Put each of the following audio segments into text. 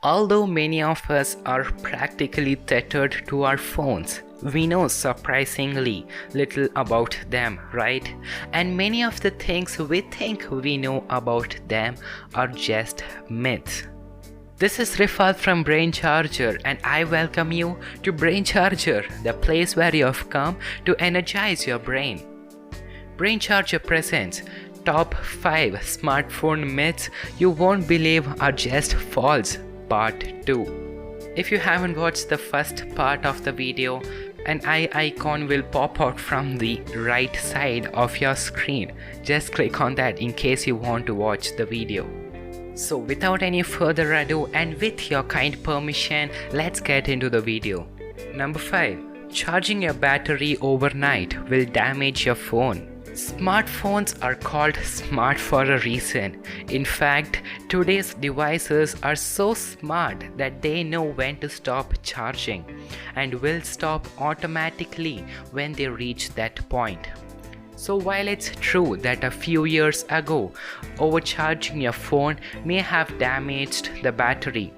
Although many of us are practically tethered to our phones, we know surprisingly little about them, right? And many of the things we think we know about them are just myths. This is Rifat from Brain Charger, and I welcome you to Brain Charger, the place where you have come to energize your brain. Brain Charger presents Top 5 Smartphone Myths You Won't Believe Are Just False, Part 2. If you haven't watched the first part of the video, an eye icon will pop out from the right side of your screen. Just click on that in case you want to watch the video. So without any further ado and with your kind permission, let's get into the video. Number 5. Charging your battery overnight will damage your phone. Smartphones are called smart for a reason. In fact, today's devices are so smart that they know when to stop charging and will stop automatically when they reach that point. So while it's true that a few years ago, overcharging your phone may have damaged the battery,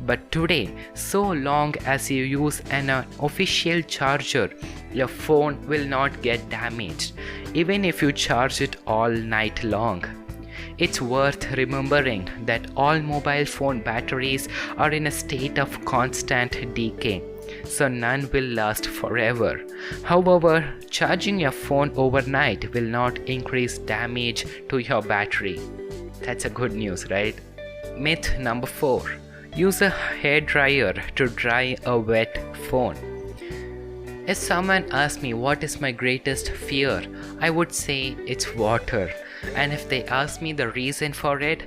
but today, so long as you use an official charger, your phone will not get damaged, even if you charge it all night long. It's worth remembering that all mobile phone batteries are in a state of constant decay, so none will last forever. However, charging your phone overnight will not increase damage to your battery. That's a good news, right? Myth number 4. Use a hairdryer to dry a wet phone. If someone asks me what is my greatest fear, I would say it's water. And if they ask me the reason for it,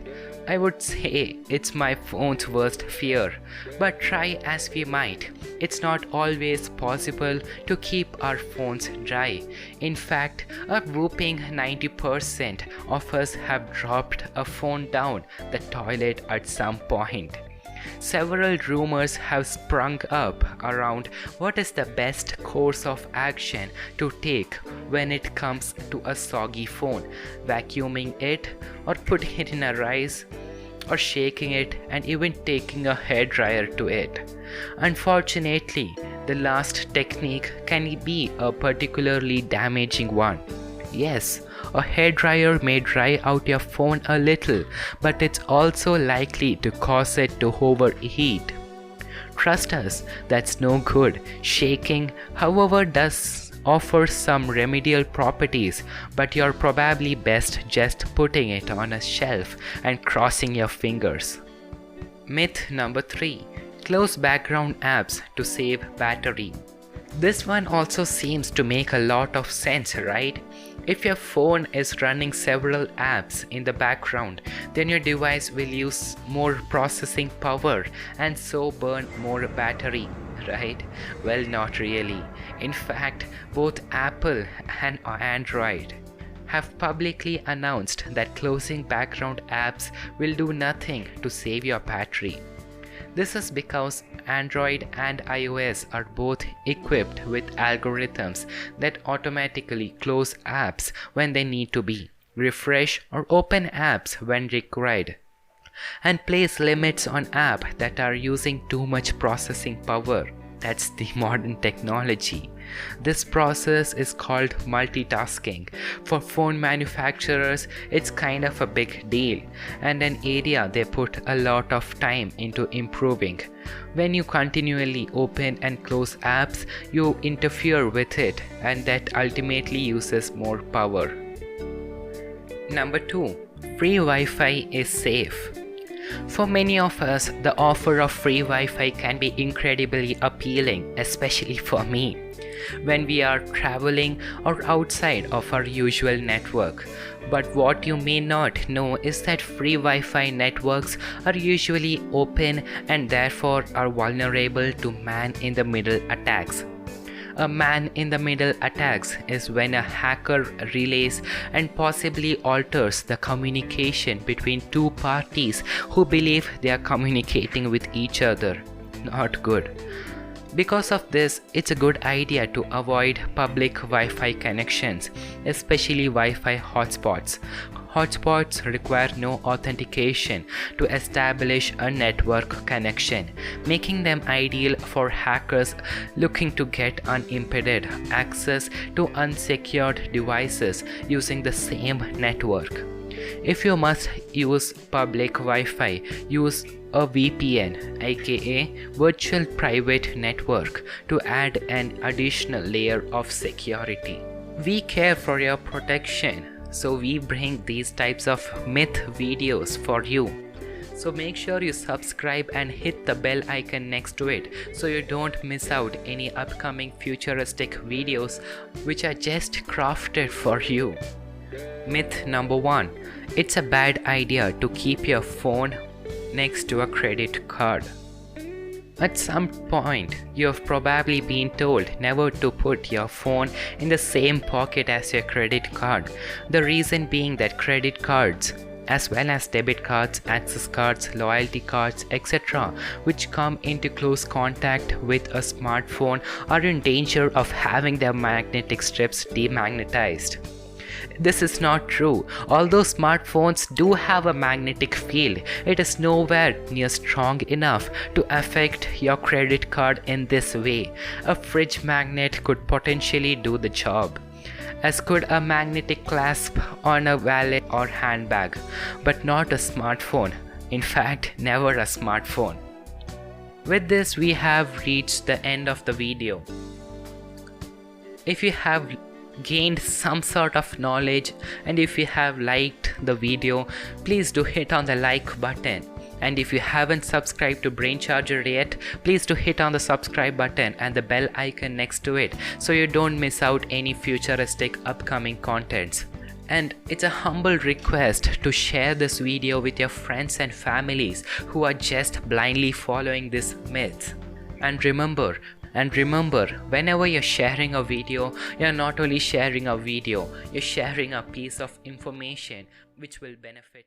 I would say it's my phone's worst fear. But try as we might, it's not always possible to keep our phones dry. In fact, a whopping 90% of us have dropped a phone down the toilet at some point. Several rumors have sprung up around what is the best course of action to take when it comes to a soggy phone: vacuuming it, or putting it in a rice, or shaking it, and even taking a hairdryer to it. Unfortunately, the last technique can be a particularly damaging one. Yes, a hairdryer may dry out your phone a little, but it's also likely to cause it to overheat. Trust us, that's no good. Shaking, however, does offer some remedial properties, but you're probably best just putting it on a shelf and crossing your fingers. Myth number 3. Close background apps to save battery. This one also seems to make a lot of sense, right? If your phone is running several apps in the background, then your device will use more processing power and so burn more battery, right? Well, not really. In fact, both Apple and Android have publicly announced that closing background apps will do nothing to save your battery. This is because Android and iOS are both equipped with algorithms that automatically close apps when they need to be, refresh or open apps when required, and place limits on apps that are using too much processing power. That's the modern technology. This process is called multitasking. For phone manufacturers, it's kind of a big deal and an area they put a lot of time into improving. When you continually open and close apps, you interfere with it, and that ultimately uses more power. Number 2. Free Wi-Fi is safe. For many of us, the offer of free Wi-Fi can be incredibly appealing, especially for me, when we are traveling or outside of our usual network. But what you may not know is that free Wi-Fi networks are usually open and therefore are vulnerable to man-in-the-middle attacks. A man-in-the-middle attacks is when a hacker relays and possibly alters the communication between two parties who believe they are communicating with each other. Not good. Because of this, it's a good idea to avoid public Wi-Fi connections, especially Wi-Fi hotspots. Hotspots require no authentication to establish a network connection, making them ideal for hackers looking to get unimpeded access to unsecured devices using the same network. If you must use public Wi-Fi, use a VPN, aka Virtual Private Network, to add an additional layer of security. We care for your protection, so we bring these types of myth videos for you. So make sure you subscribe and hit the bell icon next to it so you don't miss out any upcoming futuristic videos which are just crafted for you. Myth number 1. It's a bad idea to keep your phone next to a credit card. At some point, you have probably been told never to put your phone in the same pocket as your credit card. The reason being that credit cards, as well as debit cards, access cards, loyalty cards, etc., which come into close contact with a smartphone, are in danger of having their magnetic strips demagnetized. This is not true. Although smartphones do have a magnetic field, it is nowhere near strong enough to affect your credit card in this way. A fridge magnet could potentially do the job, as could a magnetic clasp on a wallet or handbag, but not a smartphone. In fact, never a smartphone. With this, we have reached the end of the video. If you have gained some sort of knowledge and if you have liked the video, please do hit on the like button. And if you haven't subscribed to Brain Charger yet, please do hit on the subscribe button and the bell icon next to it so you don't miss out any futuristic upcoming contents. And it's a humble request to share this video with your friends and families who are just blindly following this myth. And remember, whenever you're sharing a video, you're not only sharing a video, you're sharing a piece of information which will benefit